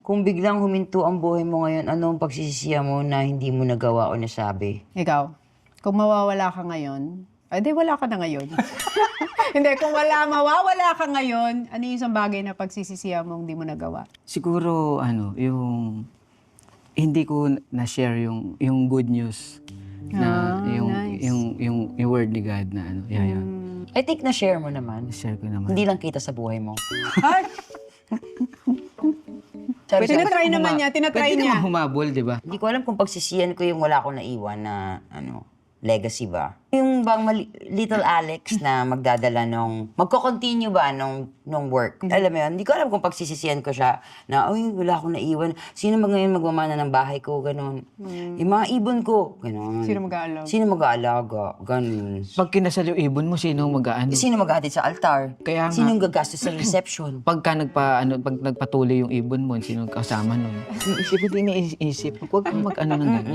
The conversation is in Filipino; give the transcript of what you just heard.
Kung biglang huminto ang buhay mo ngayon, ano ang pagsisisihan mo na hindi mo nagawa o nasabi? Ikaw, kung mawawala ka ngayon, di wala ka na ngayon. Hindi, kung mawawala ka ngayon, ano yung isang bagay na pagsisisihan mong hindi mo nagawa? Siguro, yung hindi ko na-share yung good news na nice. yung word ni God na yaya. I think na-share mo naman. Na-share ko naman. Hindi lang kita sa buhay mo. Ay! Sorry. Tinatry naman niya, tinatry Pwede niya. naman humabol, di ba? Hindi ko alam kung pagsisiyan ko yung wala akong naiwan na legacy ba? Yung bang little Alex na magdadala magko-continue ba nung work? Alam mo yun, hindi ko alam kung pagsisisiyan ko siya na, wala akong naiwan. Sino ngayon magmamana ng bahay ko? Ganon. Yung mga ibon ko. Ganon. Sino mag-aalaga? Sino mag-aalaga? Ganon. Pag kinasal yung ibon mo, sino mag-aano? Sino mag-ahatid sa altar? Kaya nga. Sino gagastos sa reception? Pag nagpatuloy yung ibon mo, sino kasama nun? Isip ko din iniisip, huwag kang mag-ano ng gano'n.